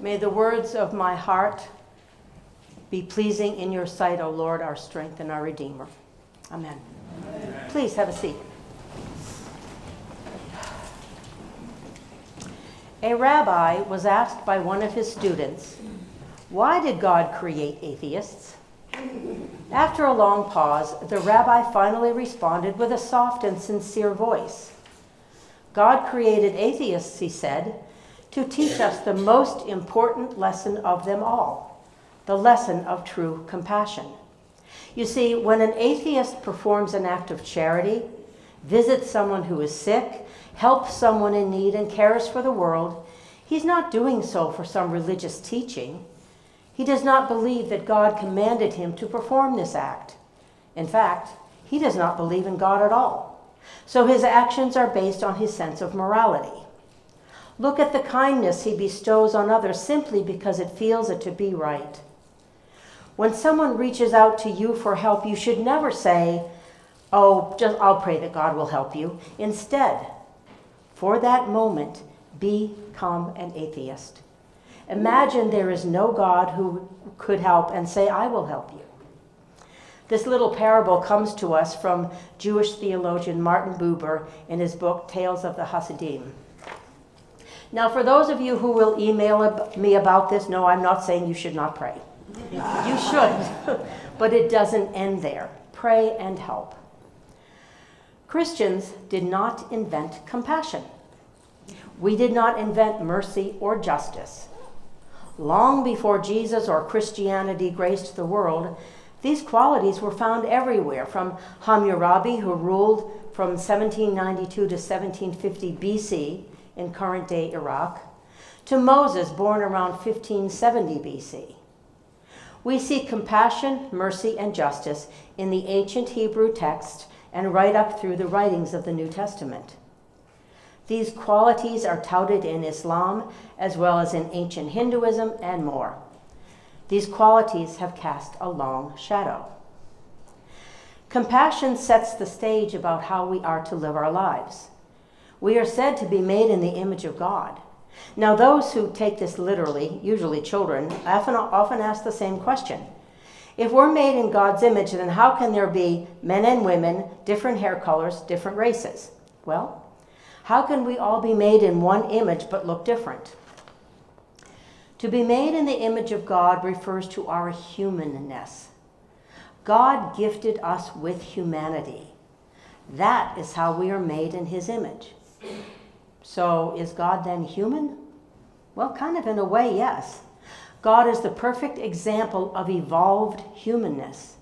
May the words of my heart be pleasing in your sight, O Lord, our strength and our Redeemer. Amen. Amen. Please have a seat. A rabbi was asked by one of his students, "Why did God create atheists?" After a long pause, the rabbi finally responded with a soft and sincere voice. "God created atheists," he said, "to teach us the most important lesson of them all, the lesson of true compassion." You see, when an atheist performs an act of charity, visits someone who is sick, helps someone in need, and cares for the world, he's not doing so for some religious teaching. He does not believe that God commanded him to perform this act. In fact, he does not believe in God at all. So his actions are based on his sense of morality. Look at the kindness he bestows on others simply because it feels it to be right. When someone reaches out to you for help, you should never say, "Oh, I'll pray that God will help you." Instead, for that moment, become an atheist. Imagine there is no God who could help and say, "I will help you." This little parable comes to us from Jewish theologian Martin Buber in his book, Tales of the Hasidim. Now, for those of you who will email me about this, no, I'm not saying you should not pray. You should, but it doesn't end there. Pray and help. Christians did not invent compassion. We did not invent mercy or justice. Long before Jesus or Christianity graced the world, these qualities were found everywhere, from Hammurabi, who ruled from 1792 to 1750 BC in current-day Iraq, to Moses, born around 1570 BC. We see compassion, mercy, and justice in the ancient Hebrew text and right up through the writings of the New Testament. These qualities are touted in Islam as well as in ancient Hinduism and more. These qualities have cast a long shadow. Compassion sets the stage about how we are to live our lives. We are said to be made in the image of God. Now, those who take this literally, usually children, often ask the same question. If we're made in God's image, then how can there be men and women, different hair colors, different races? Well, how can we all be made in one image but look different? To be made in the image of God refers to our humanness. God gifted us with humanity. That is how we are made in his image. So is God then human? Well, kind of in a way, yes. God is the perfect example of evolved humanness.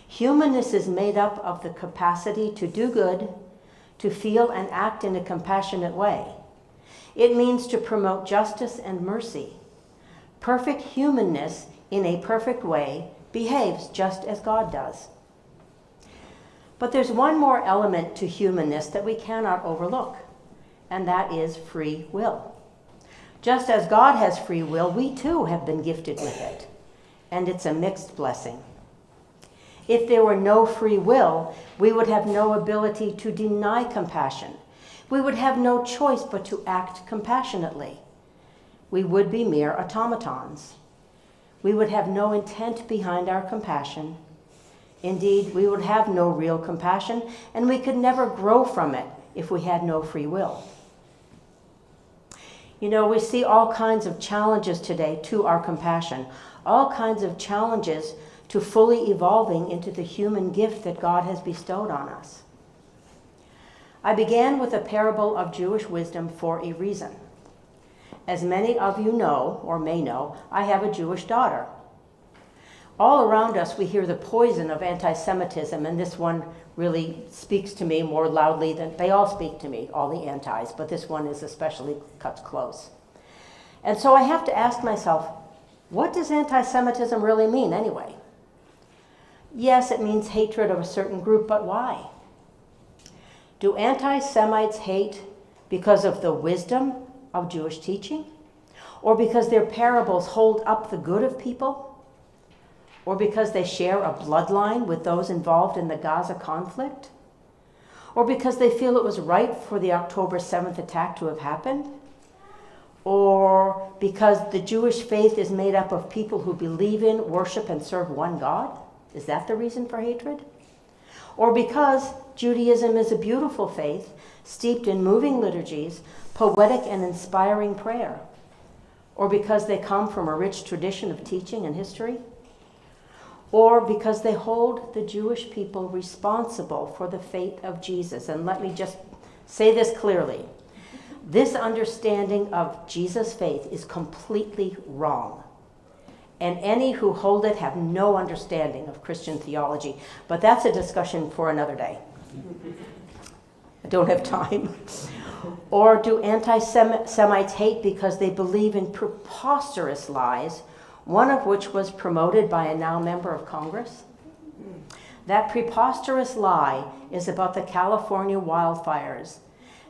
Humanness is made up of the capacity to do good, to feel and act in a compassionate way. It means to promote justice and mercy. Perfect humanness, in a perfect way, behaves just as God does. But there's one more element to humanness that we cannot overlook, and that is free will. Just as God has free will, we too have been gifted with it, and it's a mixed blessing. If there were no free will, we would have no ability to deny compassion. We would have no choice but to act compassionately. We would be mere automatons. We would have no intent behind our compassion. Indeed, we would have no real compassion, and we could never grow from it if we had no free will. You know, we see all kinds of challenges today to our compassion, all kinds of challenges to fully evolving into the human gift that God has bestowed on us. I began with a parable of Jewish wisdom for a reason. As many of you know, or may know, I have a Jewish daughter. All around us we hear the poison of anti-Semitism, and this one really speaks to me more loudly than, they all speak to me, all the antis, but this one is especially cuts close. And so I have to ask myself, what does anti-Semitism really mean anyway? Yes, it means hatred of a certain group, but why? Do anti-Semites hate because of the wisdom of Jewish teaching? Or because their parables hold up the good of people? Or because they share a bloodline with those involved in the Gaza conflict? Or because they feel it was right for the October 7th attack to have happened? Or because the Jewish faith is made up of people who believe in, worship, and serve one God? Is that the reason for hatred? Or because Judaism is a beautiful faith, steeped in moving liturgies, poetic and inspiring prayer? Or because they come from a rich tradition of teaching and history? Or because they hold the Jewish people responsible for the fate of Jesus? And let me just say this clearly. This understanding of Jesus' faith is completely wrong. And any who hold it have no understanding of Christian theology. But that's a discussion for another day. I don't have time. Or do anti-Semites hate because they believe in preposterous lies, one of which was promoted by a now member of Congress? That preposterous lie is about the California wildfires,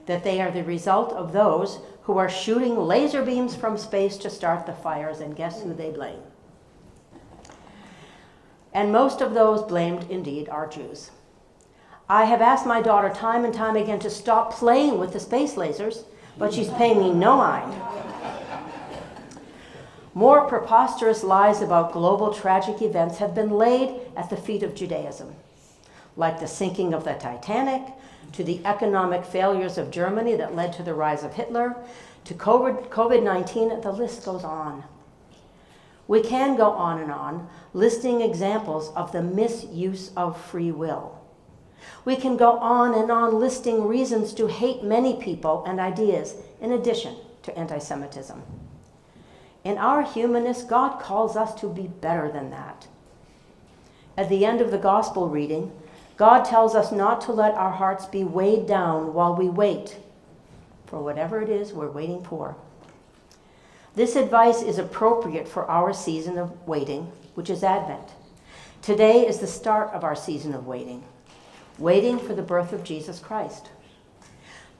that they are the result of those who are shooting laser beams from space to start the fires, and guess who they blame? And most of those blamed, indeed, are Jews. I have asked my daughter time and time again to stop playing with the space lasers, but she's paying me no mind. More preposterous lies about global tragic events have been laid at the feet of Judaism, like the sinking of the Titanic, to the economic failures of Germany that led to the rise of Hitler, to COVID-19, the list goes on. We can go on and on, listing examples of the misuse of free will. We can go on and on listing reasons to hate many people and ideas, in addition to anti-Semitism. In our humanness, God calls us to be better than that. At the end of the gospel reading, God tells us not to let our hearts be weighed down while we wait for whatever it is we're waiting for. This advice is appropriate for our season of waiting, which is Advent. Today is the start of our season of waiting for the birth of Jesus Christ.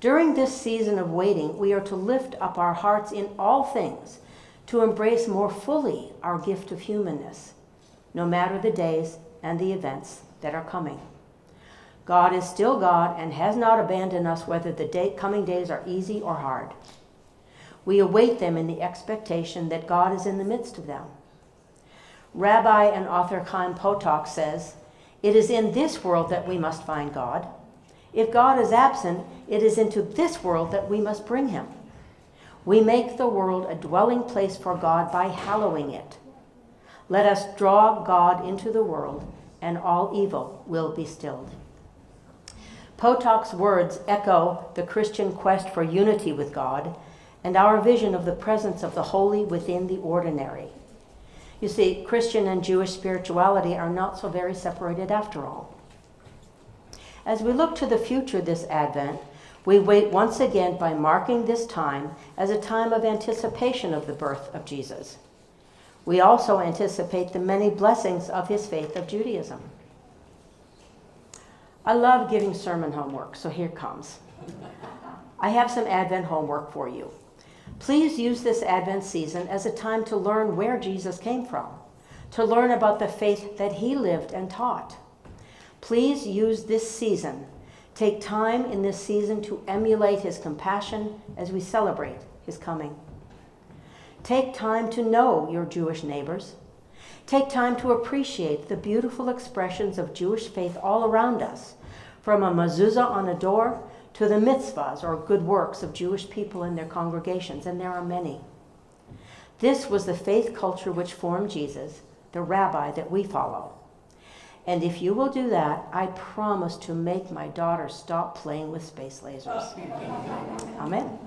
During this season of waiting, we are to lift up our hearts in all things, to embrace more fully our gift of humanness, no matter the days and the events that are coming. God is still God and has not abandoned us, whether the coming days are easy or hard. We await them in the expectation that God is in the midst of them. Rabbi and author Chaim Potok says, "It is in this world that we must find God. If God is absent, it is into this world that we must bring him. We make the world a dwelling place for God by hallowing it. Let us draw God into the world, and all evil will be stilled." Potok's words echo the Christian quest for unity with God and our vision of the presence of the holy within the ordinary. You see, Christian and Jewish spirituality are not so very separated after all. As we look to the future this Advent, we wait once again by marking this time as a time of anticipation of the birth of Jesus. We also anticipate the many blessings of his faith of Judaism. I love giving sermon homework, so here comes. I have some Advent homework for you. Please use this Advent season as a time to learn where Jesus came from, to learn about the faith that he lived and taught. Please use this season. Take time in this season to emulate his compassion as we celebrate his coming. Take time to know your Jewish neighbors. Take time to appreciate the beautiful expressions of Jewish faith all around us, from a mezuzah on a door to the mitzvahs or good works of Jewish people in their congregations, and there are many. This was the faith culture which formed Jesus, the rabbi that we follow. And if you will do that, I promise to make my daughter stop playing with space lasers. Amen.